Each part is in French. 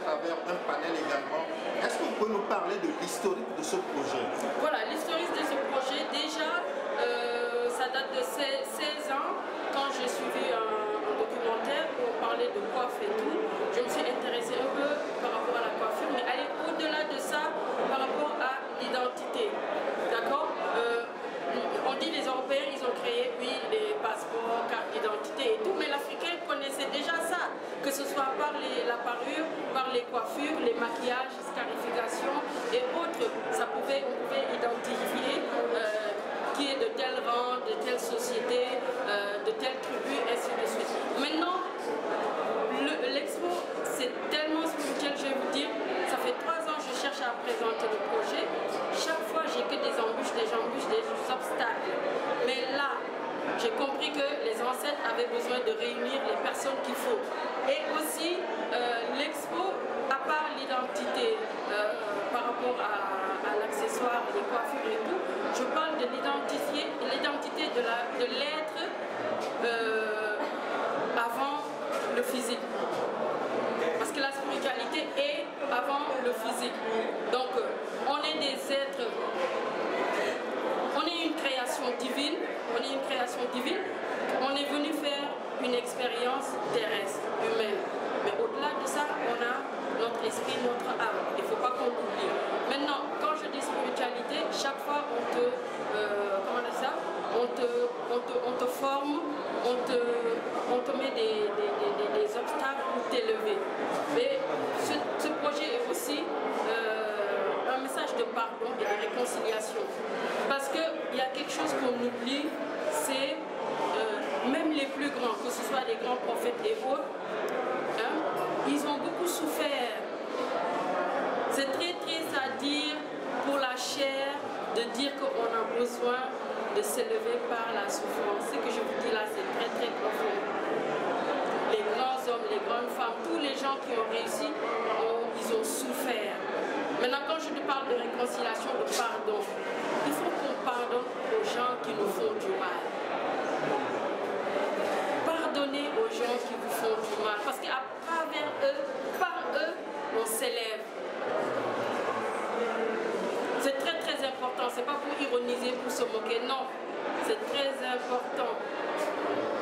travers un panel également. Est-ce que vous pouvez nous parler de l'historique de ce projet? Voilà, l'historique de ce projet, déjà, ça date de 16 ans, quand j'ai suivi un documentaire où on parlait de coiffe et tout. Je me suis intéressée un peu par rapport à la coiffure, mais aller au-delà de ça, par rapport à l'identité. D'accord? On dit les Européens, ils ont créé, oui, les passeports, cartes d'identité et tout, mais l'Africain connaissait déjà ça, que ce soit par la parure, par les coiffures, les maquillages, scarification et autres. On pouvait identifier qui est de tel rang, de telle société, de telle tribu, ainsi de suite. Maintenant, l'expo, c'est tellement spirituel, je vais vous dire, ça fait 3 ans que je cherche à présenter le projet. Chaque fois, j'ai que des embûches, des obstacles. Mais là, j'ai compris que les ancêtres avaient besoin de réunir les personnes qu'il faut. Et aussi, l'expo, à part l'identité par rapport à l'accessoire, les coiffures et tout, je parle de l'identité de l'être avant le physique. Parce que la spiritualité est avant le physique. Donc, on est des êtres, on est une création divine, on est venu faire une expérience terrestre, humaine. Mais au-delà de ça, on a notre esprit, notre âme. Il ne faut pas qu'on l'oublie. Maintenant, quand je dis spiritualité, chaque fois on te, comment on dit ça, on te forme, on te met des obstacles pour t'élever. Mais ce projet est aussi un message de pardon et de réconciliation. Parce qu'il y a quelque chose qu'on oublie, c'est même les plus grands, que ce soit les grands prophètes et autres, hein, ils ont beaucoup souffert. C'est très triste à dire pour la chair de dire qu'on a besoin de s'élever par la souffrance. Ce que je vous dis là, c'est très très profond. Les grands hommes, les grandes femmes, tous les gens qui ont réussi, ils ont souffert. Maintenant, quand je te parle de réconciliation, de pardon, il faut qu'on pardonne aux gens qui nous font du mal. Pardonnez aux gens qui vous font du mal. Parce qu'à travers eux, par eux, on s'élève. C'est très très important. C'est pas pour ironiser, pour se moquer. Non, c'est très important.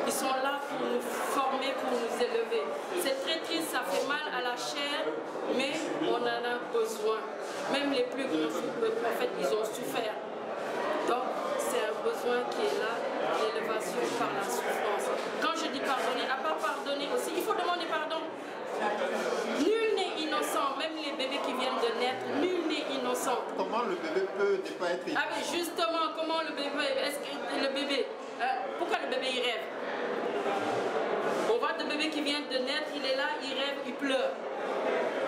Ils sont là pour nous former, pour nous élever. C'est très triste, ça fait mal à la chair, mais on en a besoin. Même les plus grands prophètes, ils ont souffert. Donc, c'est un besoin qui est là, l'élévation par la souffrance. Quand je dis pardonner, à part pardonner aussi, il faut demander pardon. Nul n'est innocent, même les bébés qui viennent de naître, nul n'est innocent. Comment le bébé peut ne pas être innocent? Ah mais justement, comment le bébé, est-ce que le bébé, pourquoi le bébé il rêve? On voit le bébé qui vient de naître, il est là, il rêve, il pleure.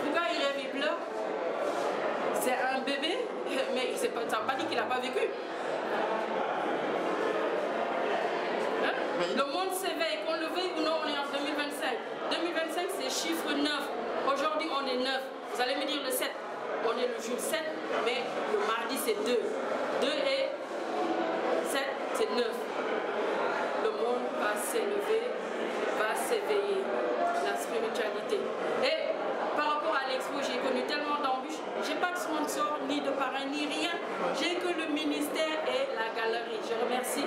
Pourquoi il rêve, il pleure? C'est un bébé, mais ça ne veut pas dire qu'il n'a pas vécu. Hein? Le monde s'éveille, qu'on le veuille ou non, on est en 2025. 2025, c'est chiffre 9. Aujourd'hui, on est 9. Vous allez me dire le 7. On est le jour 7, mais le mardi, c'est 2. 2 et 7, c'est 9. Le monde va s'élever, va s'éveiller. La spiritualité. Et par rapport à l'expo, j'ai connu tellement d'embûches. J'ai pas de sponsor, ni de parrain, ni rien. J'ai que le ministère et la galerie. Je remercie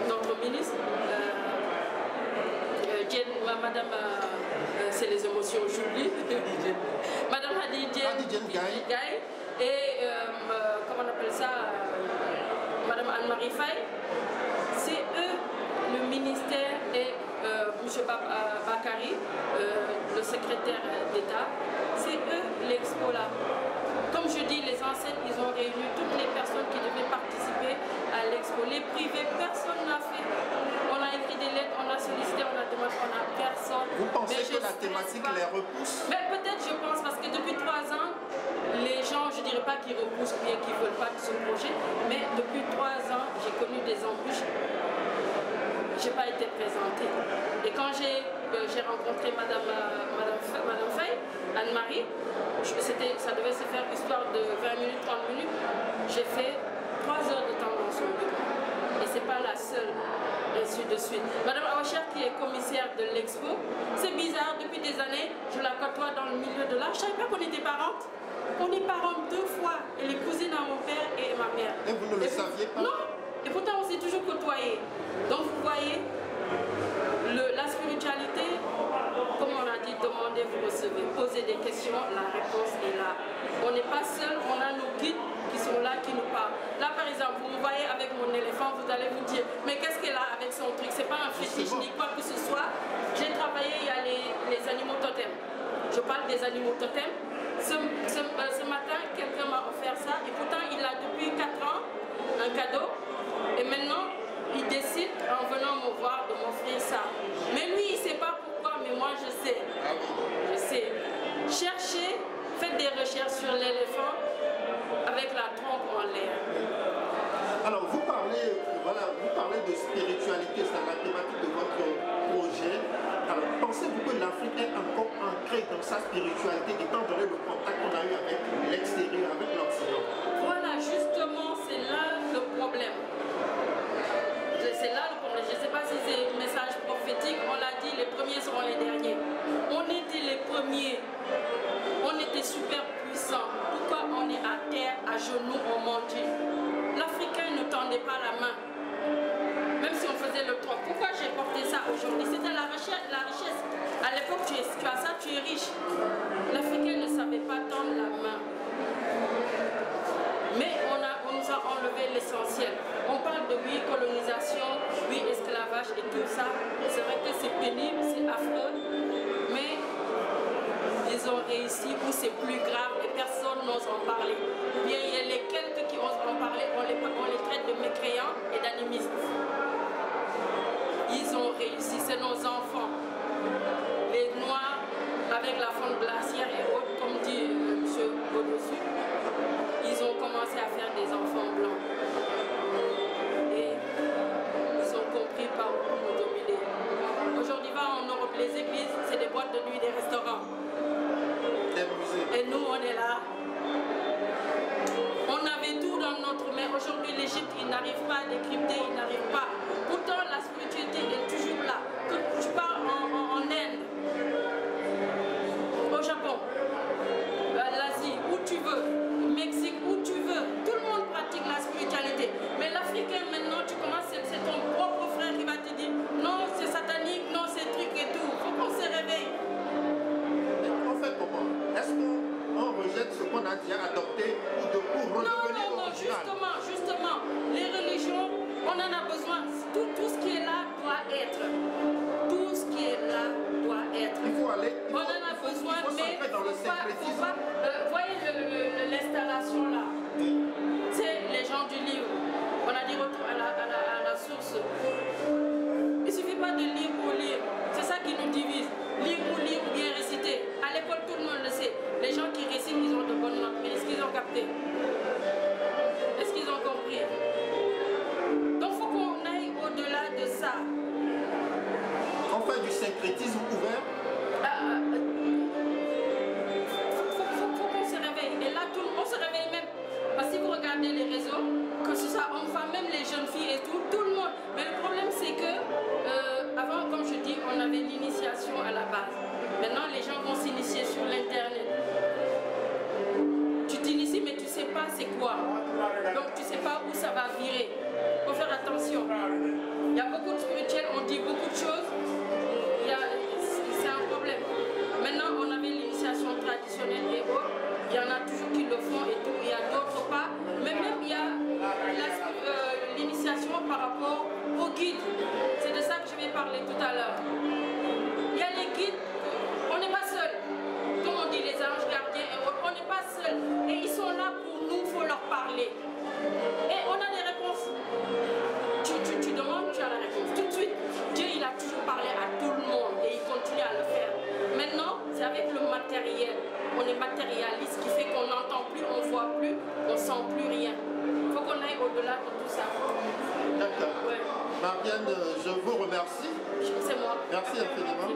notre ministre, Madame, c'est les émotions, j'oublie. Madame Hadidjen Gaye et comment on appelle ça, Madame Anne-Marie Faye. C'est eux, le ministère et M. Bakari, le secrétaire d'État, c'est eux l'expo là. Comme je dis, les ancêtres, ils ont réuni toutes les personnes qui devaient participer à l'expo. Les privés, personne n'a fait. On a écrit des lettres, on a sollicité, on a demandé, on n'a personne. Vous pensez que la thématique les repousse? Mais peut-être, je pense, parce que depuis 3 ans, les gens, je ne dirais pas qu'ils repoussent ou bien qu'ils ne veulent pas de ce projet, mais depuis 3 ans, j'ai connu des embûches. Je n'ai pas été présentée. Et quand j'ai rencontré Madame Faye, Anne-Marie, ça devait se faire histoire de 20 minutes, 30 minutes. J'ai fait 3 heures de temps dans son bureau. Et ce n'est pas la seule. Ainsi de de suite. Madame Awacher, qui est commissaire de l'Expo, c'est bizarre, depuis des années, je la côtoie dans le milieu de l'art. Je ne savais pas qu'on était parentes. On est parents 2 fois, elle est cousine à mon père et ma mère. Et vous ne le saviez pas? Non, et pourtant on s'est toujours côtoyés. Donc vous voyez, la spiritualité, comme on a dit, demandez, vous recevez, posez des questions, la réponse est là. On n'est pas seul, on a nos guides qui sont là, qui nous parlent. Là par exemple, vous me voyez avec mon éléphant, vous allez vous dire, mais qu'est-ce qu'elle a avec son truc? C'est pas un fétiche ni quoi que ce soit. J'ai travaillé, il y a les animaux totems. Je parle des animaux totems. Ce matin, quelqu'un m'a offert ça et pourtant il a depuis 4 ans un cadeau et maintenant il décide en venant me voir de m'offrir ça. Mais lui il ne sait pas pourquoi, mais moi je sais. Je sais. Cherchez, faites des recherches sur l'éléphant avec la trompe en l'air. Alors vous parlez, vous parlez de spiritualité, c'est la thématique de votre projet. Alors pensez-vous que l'Afrique est encore ancrée dans sa spiritualité étant donné le contact qu'on a eu avec l'extérieur, avec l'Occident? Voilà, justement, c'est là le problème. C'est là le problème. Je ne sais pas si c'est un message prophétique. On l'a dit, les premiers seront les derniers. On était les premiers. On était super puissants. Pourquoi on est à terre, à genoux, on mentit? L'Africain ne tendait pas la main. Même si on faisait le troc. Pourquoi j'ai porté ça aujourd'hui? C'était la richesse. À l'époque, tu as ça, tu es riche. L'Africain ne savait pas tendre la main. Mais on nous a enlevé l'essentiel. On parle de oui, colonisation, oui, esclavage et tout ça. C'est vrai que c'est pénible, c'est affreux. Mais ils ont réussi ou c'est plus grave et personne n'ose en parler. Bien, il y a les quelques qui osent en parler, on les traite de mécréants et d'animistes. Ils ont réussi, c'est nos enfants. Les Noirs, avec la fonte glaciaire et autres, comme dit M. au-dessus, ils ont commencé à faire des enfants blancs. Et ils ont compris par où nous dominer. Aujourd'hui, va en Europe, les églises, c'est des boîtes de nuit, des restaurants. Et nous, on est là. On avait tout dans notre main. Aujourd'hui, l'Égypte, ils n'arrivent pas à décrypter, ils n'arrivent pas. Pourtant, la spiritualité est toujours là. Que tu pars en Inde, au Japon, à l'Asie, où tu veux, au Mexique, où tu veux, tout le monde pratique la spiritualité. Mais l'Africain, maintenant, tu commences, c'est ton propre frère qui va te dire non, c'est satanique, non, c'est truc et tout. Il faut qu'on se réveille. On fait comment? Est-ce qu'on rejette ce qu'on a déjà adopté pour redevenir original? Justement, les religions, on en a besoin. Tout ce qui est là doit être. Tout ce qui est là doit être. Il faut aller. On en a besoin, mais il dans le faut pas. Voyez l'installation là. C'est les gens du livre. On a dit retour à la source. Il ne suffit pas de lire pour lire. C'est ça qui nous divise. Lire pour lire ou bien réciter. À l'école, tout le monde le sait. Les gens qui récitent, ils ont de bonnes notes. Mais est-ce qu'ils ont capté? Est-ce qu'ils ont compris? Donc il faut qu'on aille au-delà de ça. On fait du syncrétisme ouvert. Faut qu'on se réveille. Et là, on se réveille même. Parce que si vous regardez les réseaux, que ce soit hommes-femmes, même les jeunes filles et tout le monde. Mais le problème, c'est que avant, comme je dis, on avait l'initiation à la base. Maintenant, les gens vont s'initier sur l'Internet. Tu t'inities, mais tu ne sais pas c'est quoi. Donc, tu ne sais pas où ça va virer. Il faut faire attention. Il y a beaucoup de spirituels, on dit beaucoup de choses. C'est un problème. Maintenant, on avait l'initiation traditionnelle et autres. Il y en a toujours qui le font et tout. Il y a d'autres pas. Mais même, il y a l'initiation par rapport aux guides. C'est de ça que je vais parler tout à l'heure. Il y a les guides. On n'est pas seul. Comme on dit les anges gardiens et autres, on n'est pas seul. Et ils sont là pour nous, il faut leur parler. Et on a des réponses. Tu demandes, tu as la réponse. Tout de suite, Dieu il a toujours parlé à tout le monde et il continue à le faire. Maintenant, c'est avec le matériel. On est matérialiste, ce qui fait qu'on n'entend plus, on ne voit plus, on ne sent plus rien. Il faut qu'on aille au-delà de tout ça. D'accord. Ouais. Marianne, je vous remercie. C'est moi. Merci infiniment.